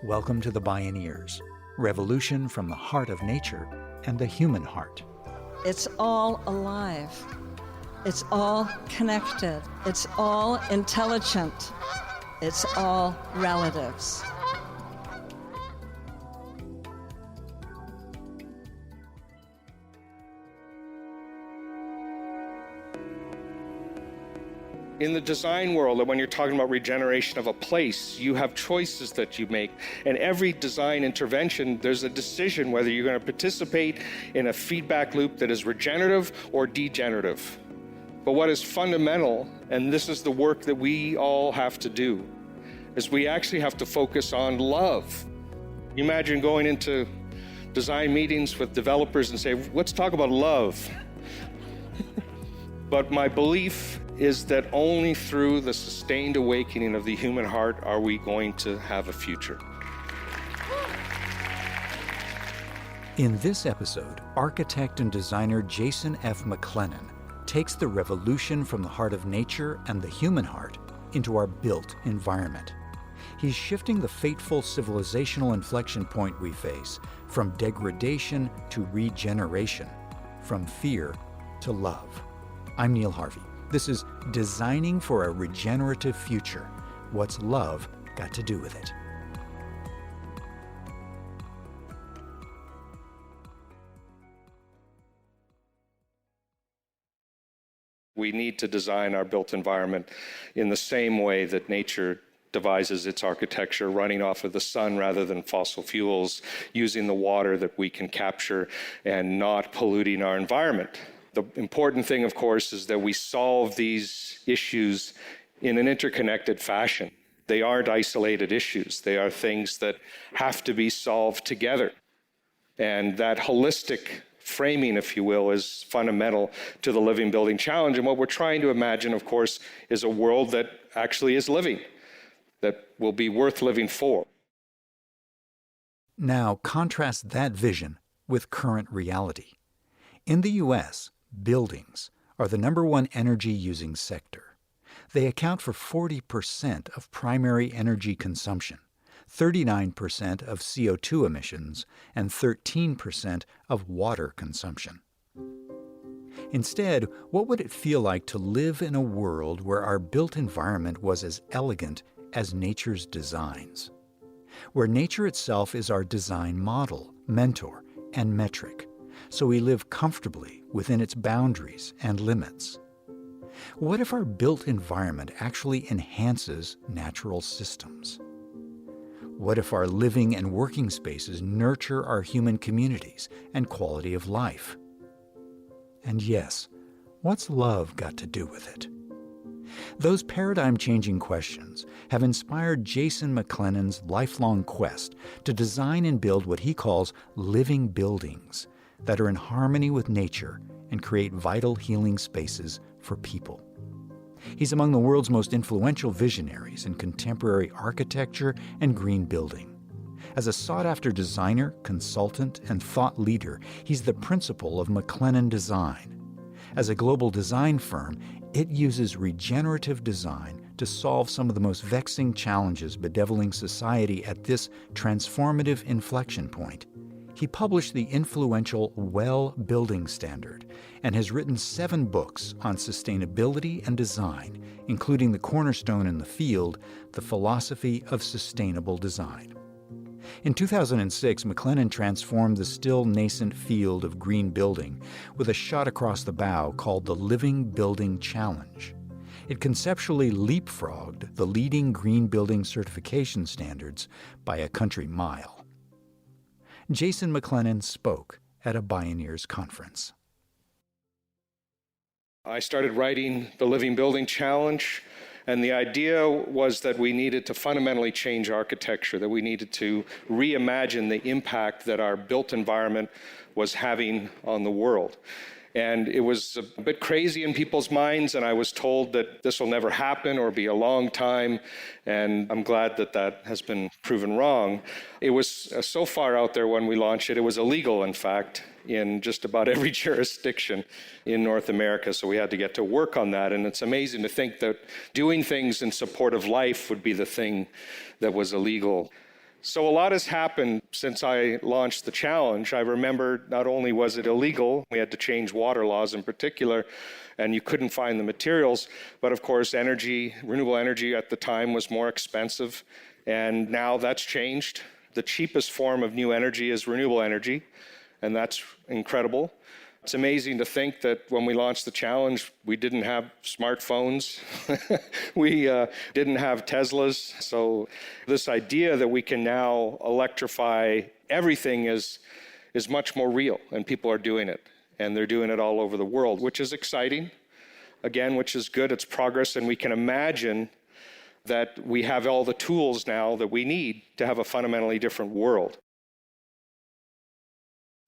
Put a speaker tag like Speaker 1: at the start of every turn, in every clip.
Speaker 1: Welcome to the Bioneers, revolution from the heart of nature and the human heart.
Speaker 2: It's all alive. It's all connected. It's all intelligent. It's all relatives.
Speaker 3: In the design world, and when you're talking about regeneration of a place, you have choices that you make. And every design intervention, there's a decision whether you're going to participate in a feedback loop that is regenerative or degenerative. But what is fundamental, and this is the work that we all have to do, is we actually have to focus on love. You imagine going into design meetings with developers and say, let's talk about love. But my belief is that only through the sustained awakening of the human heart are we going to have a future.
Speaker 1: In this episode, architect and designer Jason F. McLennan takes the revolution from the heart of nature and the human heart into our built environment. He's shifting the fateful civilizational inflection point we face from degradation to regeneration, from fear to love. I'm Neil Harvey. This is Designing for a Regenerative Future. What's love got to do with it?
Speaker 3: We need to design our built environment in the same way that nature devises its architecture, running off of the sun rather than fossil fuels, using the water that we can capture and not polluting our environment. The important thing, of course, is that we solve these issues in an interconnected fashion. They aren't isolated issues. They are things that have to be solved together. And that holistic framing, if you will, is fundamental to the Living Building Challenge. And what we're trying to imagine, of course, is a world that actually is living, that will be worth living for.
Speaker 1: Now, contrast that vision with current reality. In the U.S., buildings are the #1 energy-using sector. They account for 40% of primary energy consumption, 39% of CO2 emissions, and 13% of water consumption. Instead, what would it feel like to live in a world where our built environment was as elegant as nature's designs? Where nature itself is our design model, mentor, and metric, so we live comfortably within its boundaries and limits? What if our built environment actually enhances natural systems? What if our living and working spaces nurture our human communities and quality of life? And yes, what's love got to do with it? Those paradigm-changing questions have inspired Jason McLennan's lifelong quest to design and build what he calls living buildings that are in harmony with nature and create vital healing spaces for people. He's among the world's most influential visionaries in contemporary architecture and green building. As a sought-after designer, consultant, and thought leader, he's the principal of McLennan Design. As a global design firm, it uses regenerative design to solve some of the most vexing challenges bedeviling society at this transformative inflection point. He published the influential WELL Building Standard and has written 7 books on sustainability and design, including the cornerstone in the field, The Philosophy of Sustainable Design. In 2006, McLennan transformed the still nascent field of green building with a shot across the bow called the Living Building Challenge. It conceptually leapfrogged the leading green building certification standards by a country mile. Jason McLennan spoke at a Bioneers conference.
Speaker 3: I started writing the Living Building Challenge, and the idea was that we needed to fundamentally change architecture, that we needed to reimagine the impact that our built environment was having on the world. And it was a bit crazy in people's minds, and I was told that this will never happen or be a long time, and I'm glad that that has been proven wrong. It was so far out there when we launched it. It was illegal, in fact, in just about every jurisdiction in North America, so we had to get to work on that. And it's amazing to think that doing things in support of life would be the thing that was illegal. So a lot has happened since I launched the challenge. I remember not only was it illegal, we had to change water laws in particular, and you couldn't find the materials, but of course energy, renewable energy at the time was more expensive, and now that's changed. The cheapest form of new energy is renewable energy, and that's incredible. It's amazing to think that when we launched the challenge, we didn't have smartphones. We didn't have Teslas. So this idea that we can now electrify everything is much more real, and people are doing it. And they're doing it all over the world, which is exciting, again, which is good. It's progress, and we can imagine that we have all the tools now that we need to have a fundamentally different world.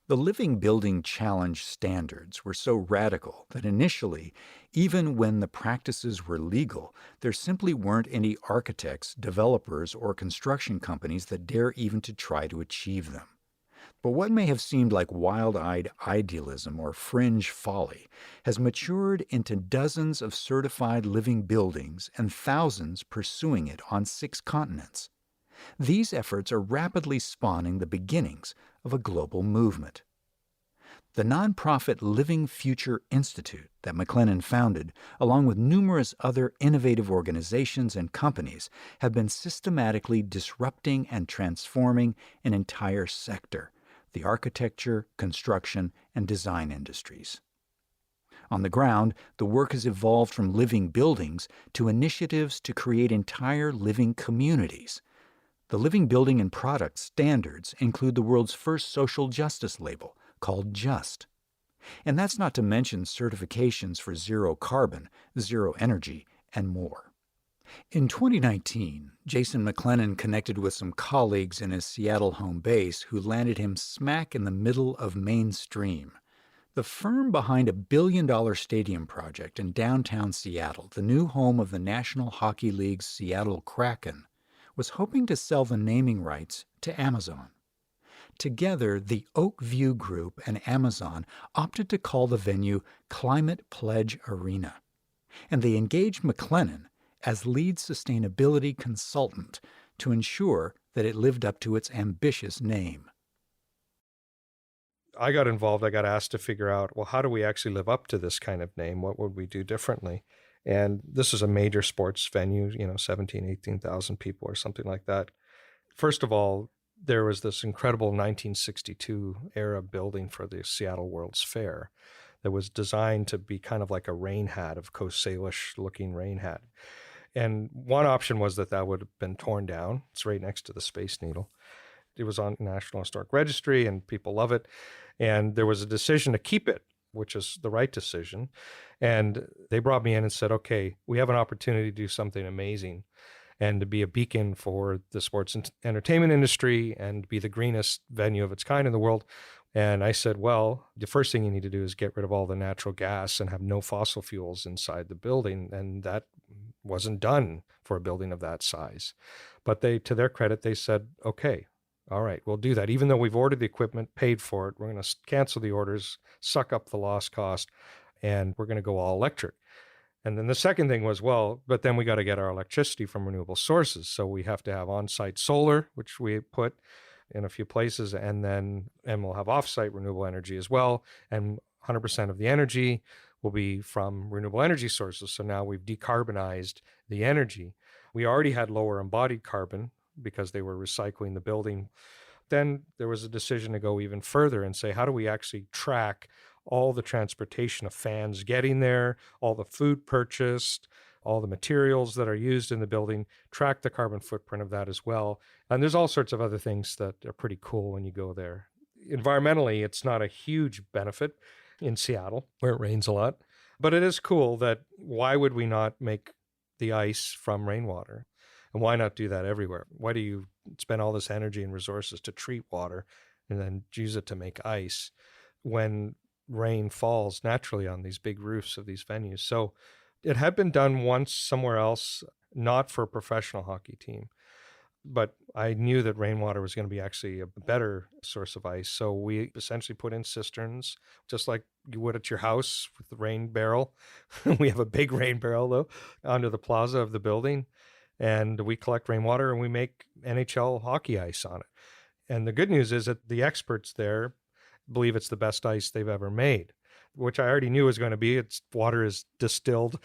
Speaker 1: The Living Building Challenge standards were so radical that initially, even when the practices were legal, there simply weren't any architects, developers, or construction companies that dare even to try to achieve them. But what may have seemed like wild-eyed idealism or fringe folly has matured into dozens of certified living buildings and thousands pursuing it on 6 continents. These efforts are rapidly spawning the beginnings of a global movement. The nonprofit Living Future Institute that McLennan founded, along with numerous other innovative organizations and companies, have been systematically disrupting and transforming an entire sector, the architecture, construction, and design industries. On the ground, the work has evolved from living buildings to initiatives to create entire living communities. The Living Building and Product standards include the world's first social justice label, called JUST. And that's not to mention certifications for zero carbon, zero energy, and more. In 2019, Jason McLennan connected with some colleagues in his Seattle home base who landed him smack in the middle of mainstream. The firm behind a billion-dollar stadium project in downtown Seattle, the new home of the National Hockey League's Seattle Kraken, was hoping to sell the naming rights to Amazon. Together, the Oak View Group and Amazon opted to call the venue Climate Pledge Arena, and they engaged McLennan as lead sustainability consultant to ensure that it lived up to its ambitious name.
Speaker 4: I got involved. I got asked to figure out, well, how do we actually live up to this kind of name? What would we do differently? And this is a major sports venue, 17, 18,000 people or something like that. First of all, there was this incredible 1962 era building for the Seattle World's Fair that was designed to be kind of like a rain hat, of Coast Salish looking rain hat. And one option was that would have been torn down. It's right next to the Space Needle. It was on National Historic Registry and people love it. And there was a decision to keep it, which is the right decision. And they brought me in and said, okay, we have an opportunity to do something amazing and to be a beacon for the sports and entertainment industry and be the greenest venue of its kind in the world. And I said, well, the first thing you need to do is get rid of all the natural gas and have no fossil fuels inside the building. And that wasn't done for a building of that size. But to their credit, they said, okay, all right, we'll do that. Even though we've ordered the equipment, paid for it, we're going to cancel the orders, suck up the lost cost, and we're going to go all electric. And then the second thing was, well, but then we got to get our electricity from renewable sources. So we have to have on-site solar, which we put in a few places, and we'll have off-site renewable energy as well. And 100% of the energy will be from renewable energy sources. So now we've decarbonized the energy. We already had lower embodied carbon because they were recycling the building. Then there was a decision to go even further and say, how do we actually track all the transportation of fans getting there, all the food purchased, all the materials that are used in the building, track the carbon footprint of that as well. And there's all sorts of other things that are pretty cool when you go there. Environmentally, it's not a huge benefit in Seattle, where it rains a lot, but it is cool that why would we not make the ice from rainwater? And why not do that everywhere? Why do you spend all this energy and resources to treat water and then use it to make ice when rain falls naturally on these big roofs of these venues? So it had been done once somewhere else, not for a professional hockey team, but I knew that rainwater was going to be actually a better source of ice. So we essentially put in cisterns, just like you would at your house with the rain barrel. We have a big rain barrel though, under the plaza of the building. and we collect rainwater and we make NHL hockey ice on it. And the good news is that the experts there believe it's the best ice they've ever made, which I already knew was going to be. Its water is distilled.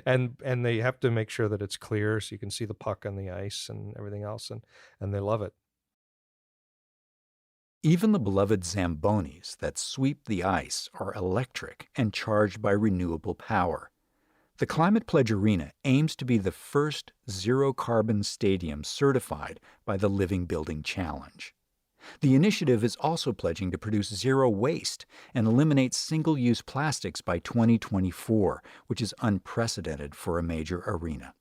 Speaker 4: and they have to make sure that it's clear so you can see the puck on the ice and everything else, and they love it.
Speaker 1: Even the beloved Zambonis that sweep the ice are electric and charged by renewable power. The Climate Pledge Arena aims to be the first zero-carbon stadium certified by the Living Building Challenge. The initiative is also pledging to produce zero waste and eliminate single-use plastics by 2024, which is unprecedented for a major arena.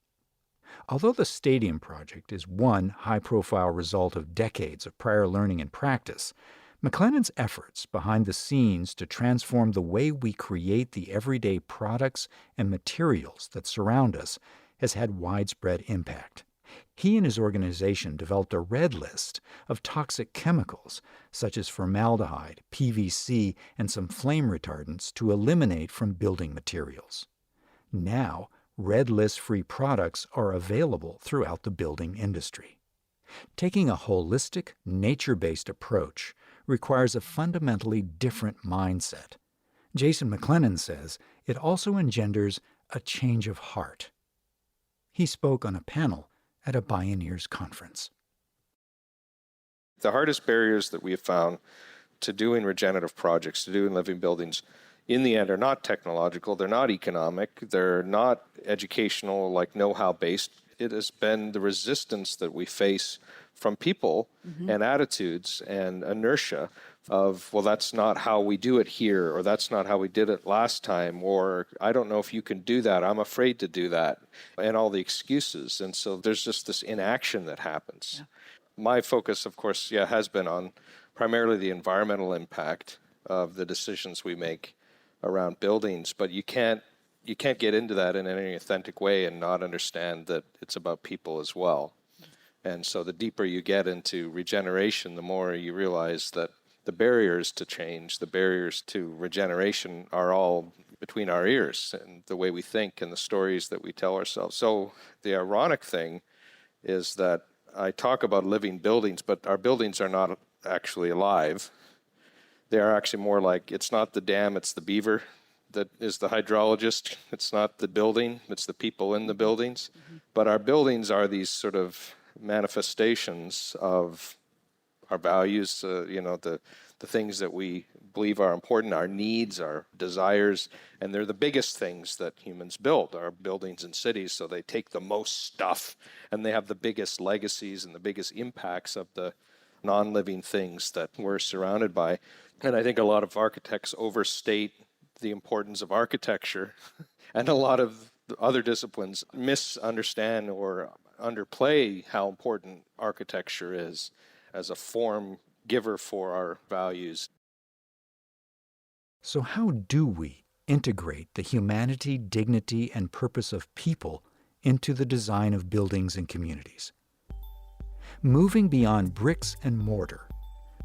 Speaker 1: Although the stadium project is one high-profile result of decades of prior learning and practice, McLennan's efforts behind the scenes to transform the way we create the everyday products and materials that surround us has had widespread impact. He and his organization developed a red list of toxic chemicals, such as formaldehyde, PVC, and some flame retardants, to eliminate from building materials. Now, red list-free products are available throughout the building industry. Taking a holistic, nature-based approach requires a fundamentally different mindset. Jason McLennan says it also engenders a change of heart. He spoke on a panel at a Bioneers conference.
Speaker 3: The hardest barriers that we have found to doing regenerative projects, to doing living buildings, in the end are not technological, they're not economic, they're not educational, like know-how based. It has been the resistance that we face from people and attitudes and inertia of, well, that's not how we do it here, or that's not how we did it last time, or I don't know if you can do that, I'm afraid to do that, and all the excuses. And so there's just this inaction that happens. Yeah. My focus, of course, has been on primarily the environmental impact of the decisions we make around buildings, but you can't get into that in any authentic way and not understand that it's about people as well. And so the deeper you get into regeneration, the more you realize that the barriers to change, the barriers to regeneration are all between our ears and the way we think and the stories that we tell ourselves. So the ironic thing is that I talk about living buildings, but our buildings are not actually alive. They are actually more like, it's not the dam, it's the beaver that is the hydrologist. It's not the building, it's the people in the buildings. But our buildings are these sort of manifestations of our values, the things that we believe are important, our needs, our desires, and they're the biggest things that humans build, our buildings and cities, so they take the most stuff, and they have the biggest legacies and the biggest impacts of the non-living things that we're surrounded by. And I think a lot of architects overstate the importance of architecture, and a lot of other disciplines misunderstand or underplay how important architecture is as a form giver for our values.
Speaker 1: So how do we integrate the humanity, dignity, and purpose of people into the design of buildings and communities? Moving beyond bricks and mortar,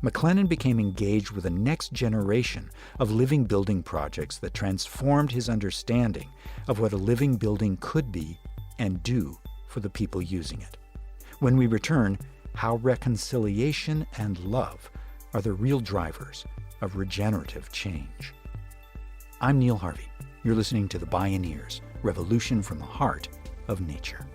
Speaker 1: McLennan became engaged with a next generation of living building projects that transformed his understanding of what a living building could be and do for the people using it. When we return, how reconciliation and love are the real drivers of regenerative change. I'm Neil Harvey. You're listening to the Bioneers, Revolution from the Heart of Nature.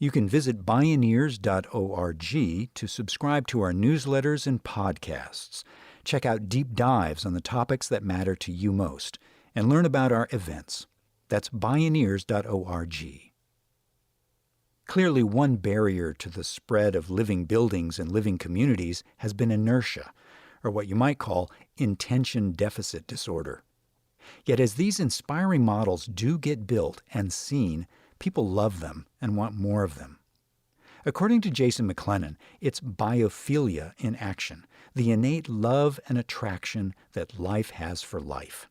Speaker 1: You can visit Bioneers.org to subscribe to our newsletters and podcasts, check out deep dives on the topics that matter to you most, and learn about our events. That's Bioneers.org. Clearly, one barrier to the spread of living buildings and living communities has been inertia, or what you might call intention deficit disorder. Yet as these inspiring models do get built and seen, People love them and want more of them. According to Jason McLennan, it's biophilia in action, the innate love and attraction that life has for life.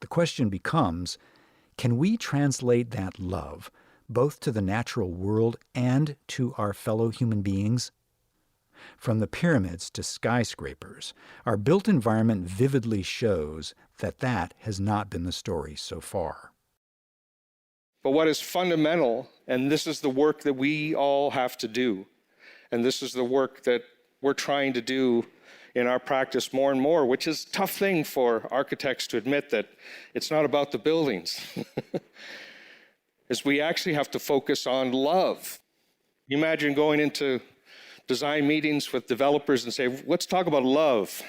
Speaker 1: The question becomes, can we translate that love both to the natural world and to our fellow human beings? From the pyramids to skyscrapers, our built environment vividly shows that has not been the story so far.
Speaker 3: But what is fundamental, and this is the work that we all have to do, and this is the work that we're trying to do in our practice more and more, which is a tough thing for architects to admit, that it's not about the buildings, is we actually have to focus on love. You imagine going into design meetings with developers and say, let's talk about love.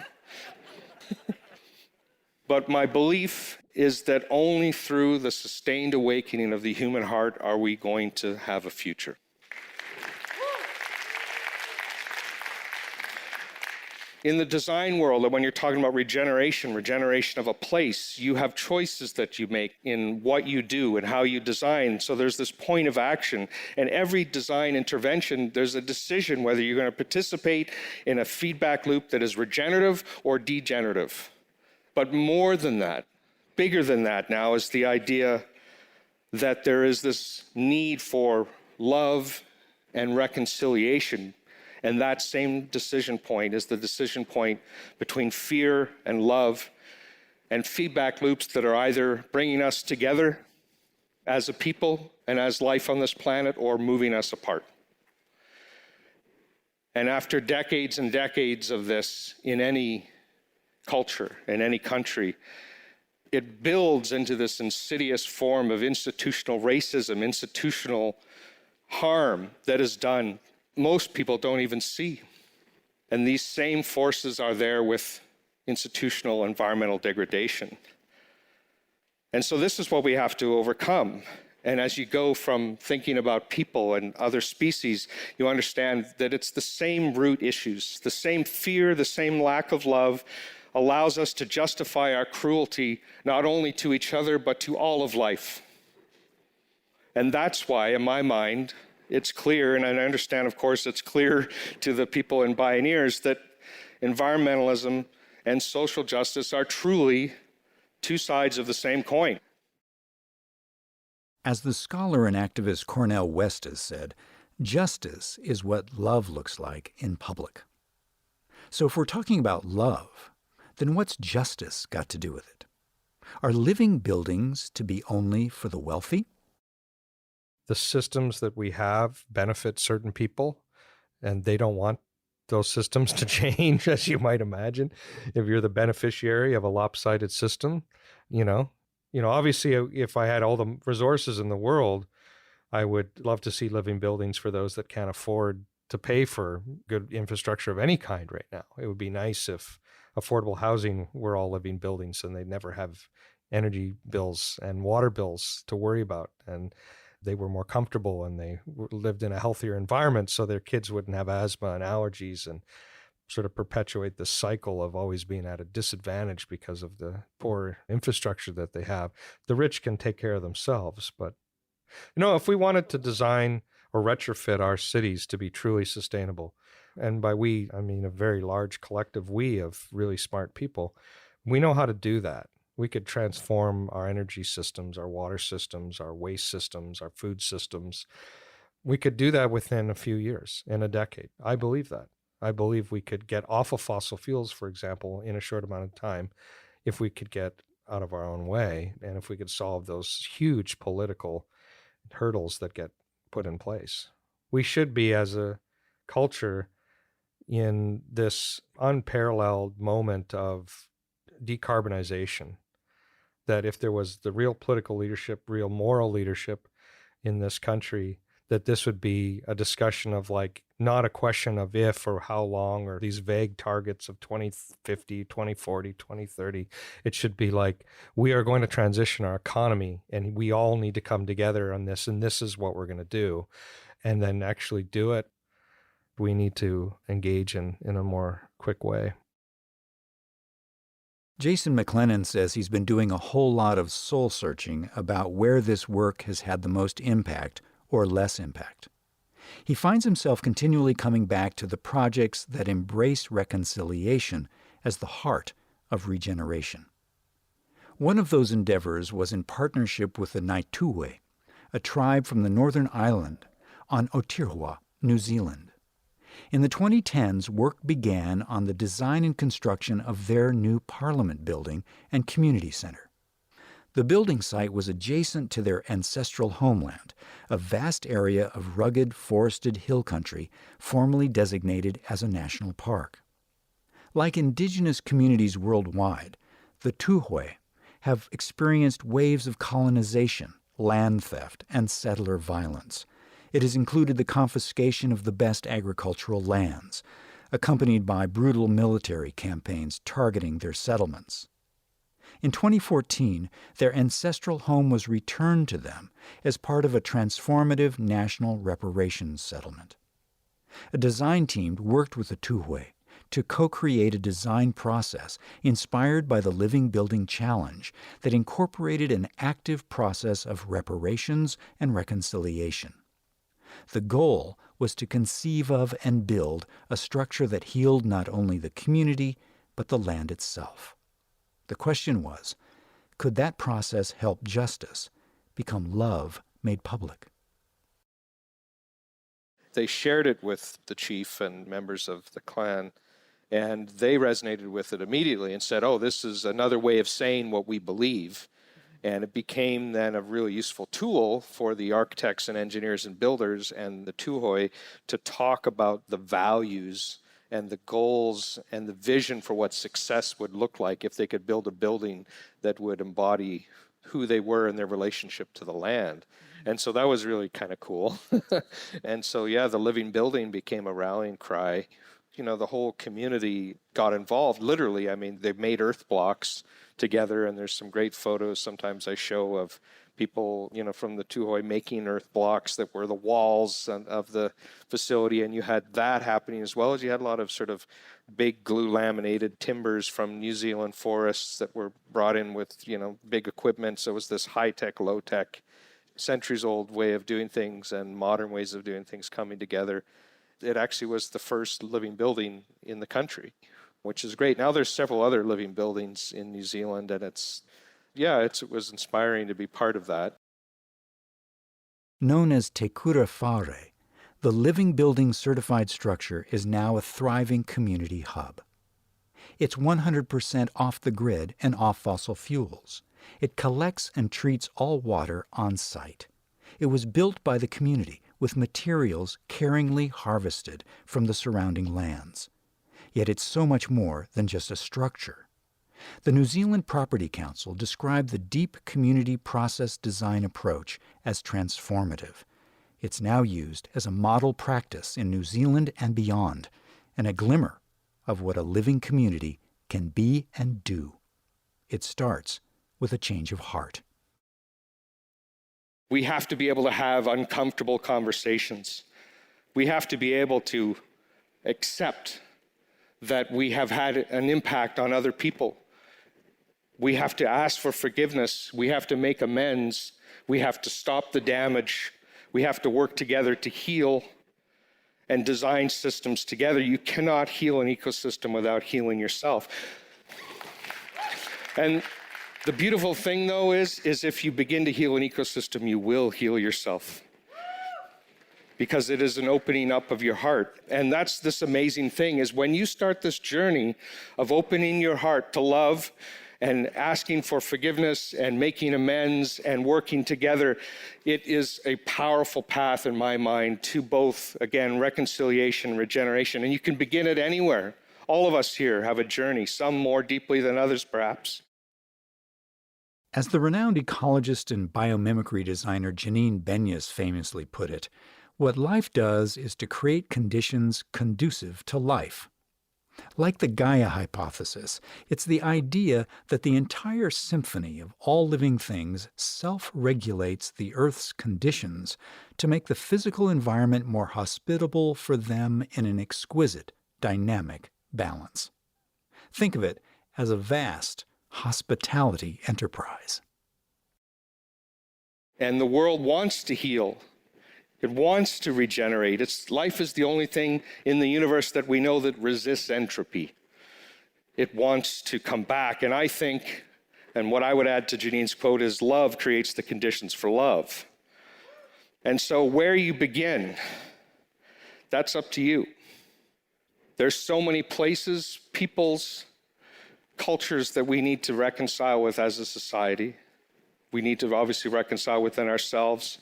Speaker 3: But my belief is that only through the sustained awakening of the human heart are we going to have a future. In the design world, when you're talking about regeneration of a place, you have choices that you make in what you do and how you design. So there's this point of action. And every design intervention, there's a decision whether you're going to participate in a feedback loop that is regenerative or degenerative. But more than that, bigger than that now, is the idea that there is this need for love and reconciliation. And that same decision point is the decision point between fear and love, and feedback loops that are either bringing us together as a people and as life on this planet, or moving us apart. And after decades and decades of this in any culture, in any country, it builds into this insidious form of institutional racism, institutional harm that is done. Most people don't even see. And these same forces are there with institutional environmental degradation. And so this is what we have to overcome. And as you go from thinking about people and other species, you understand that it's the same root issues, the same fear, the same lack of love allows us to justify our cruelty not only to each other, but to all of life. And that's why, in my mind, it's clear, and I understand, of course, it's clear to the people in Bioneers, that environmentalism and social justice are truly two sides of the same coin.
Speaker 1: As the scholar and activist Cornel West has said, justice is what love looks like in public. So if we're talking about love, then what's justice got to do with it? Are living buildings to be only for the wealthy?
Speaker 4: The systems that we have benefit certain people, and they don't want those systems to change, as you might imagine. If you're the beneficiary of a lopsided system, obviously, if I had all the resources in the world, I would love to see living buildings for those that can't afford to pay for good infrastructure of any kind right now. It would be nice if affordable housing were all living buildings and they'd never have energy bills and water bills to worry about, and they were more comfortable and they lived in a healthier environment so their kids wouldn't have asthma and allergies and sort of perpetuate this cycle of always being at a disadvantage because of the poor infrastructure that they have. The rich can take care of themselves, but if we wanted to design or retrofit our cities to be truly sustainable, and by we, I mean a very large collective we of really smart people, we know how to do that. We could transform our energy systems, our water systems, our waste systems, our food systems. We could do that within a few years, in a decade. I believe that. I believe we could get off of fossil fuels, for example, in a short amount of time, if we could get out of our own way, and if we could solve those huge political hurdles that get put in place. We should be, as a culture, in this unparalleled moment of decarbonization, that if there was the real political leadership, real moral leadership in this country, that this would be a discussion of not a question of if or how long or these vague targets of 2050, 2040, 2030. It should be we are going to transition our economy and we all need to come together on this, and this is what we're going to do, and then actually do it. We need to engage in a more quick way.
Speaker 1: Jason McLennan says he's been doing a whole lot of soul-searching about where this work has had the most impact or less impact. He finds himself continually coming back to the projects that embrace reconciliation as the heart of regeneration. One of those endeavors was in partnership with the Ngaituwe, a tribe from the Northern Island on Aotearoa, New Zealand. In the 2010s, work began on the design and construction of their new Parliament building and community center. The building site was adjacent to their ancestral homeland, a vast area of rugged, forested hill country formerly designated as a national park. Like indigenous communities worldwide, the Tuhoe have experienced waves of colonization, land theft, and settler violence. It has included the confiscation of the best agricultural lands, accompanied by brutal military campaigns targeting their settlements. In 2014, their ancestral home was returned to them as part of a transformative national reparations settlement. A design team worked with the Tuhoe to co-create a design process inspired by the Living Building Challenge that incorporated an active process of reparations and reconciliation. The goal was to conceive of and build a structure that healed not only the community, but the land itself. The question was, could that process help justice become love made public?
Speaker 4: They shared it with the chief and members of the clan, and they resonated with it immediately and said, oh, this is another way of saying what we believe. And it became then a really useful tool for the architects and engineers and builders and the Tuhoe to talk about the values and the goals and the vision for what success would look like if they could build a building that would embody who they were in their relationship to the land. And so that was really kind of cool. And so, yeah, the Living Building became a rallying cry. You know, the whole community got involved, literally. I mean, they made earth blocks together, and there's some great photos sometimes I show of people, you know, from the Tuhoe making earth blocks that were the walls of the facility, and you had that happening as well as you had a lot of sort of big glue laminated timbers from New Zealand forests that were brought in with, you know, big equipment. So it was this high-tech, low-tech, centuries-old way of doing things and modern ways of doing things coming together. It actually was the first living building in the country, which is great. Now there's several other living buildings in New Zealand, and it was inspiring to be part of that.
Speaker 1: Known as Te Kura Whare, the Living Building certified structure is now a thriving community hub. It's 100% off the grid and off fossil fuels. It collects and treats all water on site. It was built by the community with materials caringly harvested from the surrounding lands. Yet it's so much more than just a structure. The New Zealand Property Council described the deep community process design approach as transformative. It's now used as a model practice in New Zealand and beyond, and a glimmer of what a living community can be and do. It starts with a change of heart.
Speaker 3: We have to be able to have uncomfortable conversations. We have to be able to accept that we have had an impact on other people. We have to ask for forgiveness. We have to make amends. We have to stop the damage. We have to work together to heal and design systems together. You cannot heal an ecosystem without healing yourself. And the beautiful thing, though, is if you begin to heal an ecosystem, you will heal yourself. Because it is an opening up of your heart. And that's this amazing thing, is when you start this journey of opening your heart to love and asking for forgiveness and making amends and working together, it is a powerful path in my mind to both, again, reconciliation and regeneration. And you can begin it anywhere. All of us here have a journey, some more deeply than others, perhaps.
Speaker 1: As the renowned ecologist and biomimicry designer Janine Benyus famously put it, what life does is to create conditions conducive to life. Like the Gaia hypothesis, it's the idea that the entire symphony of all living things self-regulates the Earth's conditions to make the physical environment more hospitable for them in an exquisite, dynamic balance. Think of it as a vast hospitality enterprise.
Speaker 3: And the world wants to heal. It wants to regenerate. Life is the only thing in the universe that we know that resists entropy. It wants to come back. And I think, and what I would add to Janine's quote is, love creates the conditions for love. And so where you begin, that's up to you. There's so many places, peoples, cultures that we need to reconcile with as a society. We need to obviously reconcile within ourselves.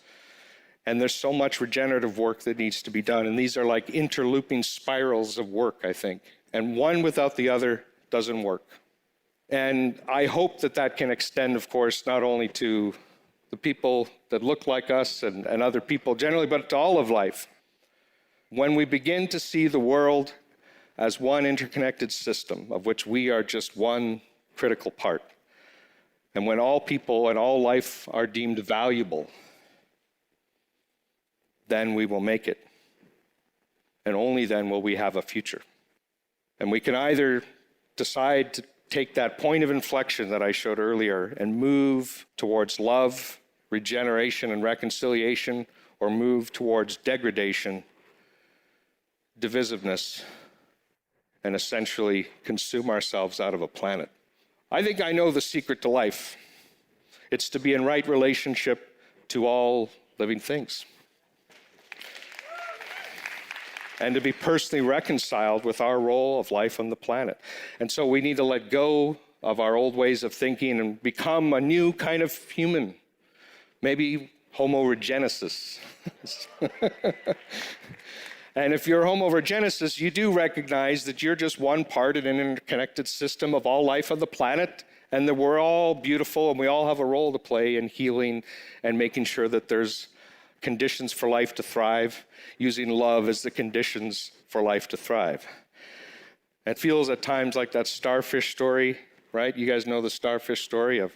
Speaker 3: And there's so much regenerative work that needs to be done. And these are like interlooping spirals of work, I think. And one without the other doesn't work. And I hope that that can extend, of course, not only to the people that look like us and other people generally, but to all of life. When we begin to see the world as one interconnected system of which we are just one critical part, and when all people and all life are deemed valuable, then we will make it. And only then will we have a future. And we can either decide to take that point of inflection that I showed earlier and move towards love, regeneration, and reconciliation, or move towards degradation, divisiveness, and essentially consume ourselves out of a planet. I think I know the secret to life. It's to be in right relationship to all living things. And to be personally reconciled with our role of life on the planet. And so we need to let go of our old ways of thinking and become a new kind of human. Maybe Homo regenesis. And if you're Homo regenesis, you do recognize that you're just one part in an interconnected system of all life on the planet, and that we're all beautiful and we all have a role to play in healing and making sure that there's conditions for life to thrive, using love as the conditions for life to thrive. It feels at times like that starfish story, right? You guys know the starfish story of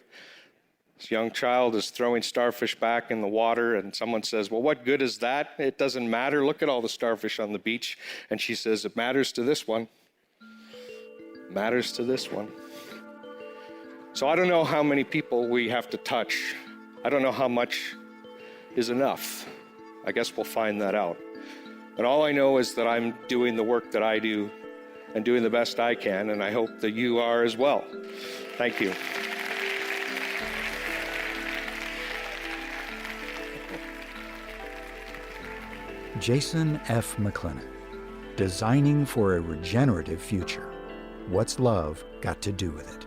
Speaker 3: this young child is throwing starfish back in the water, and someone says, well, what good is that? It doesn't matter. Look at all the starfish on the beach. And she says, it matters to this one. It matters to this one. So I don't know how many people we have to touch. I don't know how much is enough. I guess we'll find that out. But all I know is that I'm doing the work that I do and doing the best I can, and I hope that you are as well. Thank you.
Speaker 1: Jason F. McLennan, Designing for a Regenerative Future. What's love got to do with it?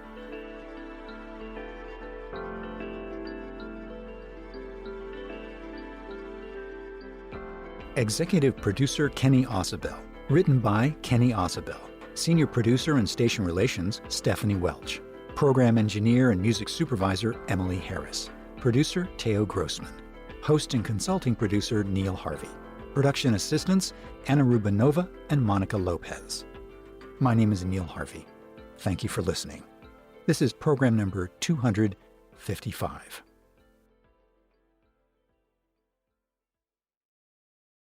Speaker 1: Executive producer Kenny Ausubel. Written by Kenny Ausubel. Senior producer and station relations Stephanie Welch. Program engineer and music supervisor Emily Harris. Producer Teo Grossman. Host and consulting producer Neil Harvey. Production assistants Anna Rubinova and Monica Lopez. My name is Neil Harvey. Thank you for listening. This is program number 255.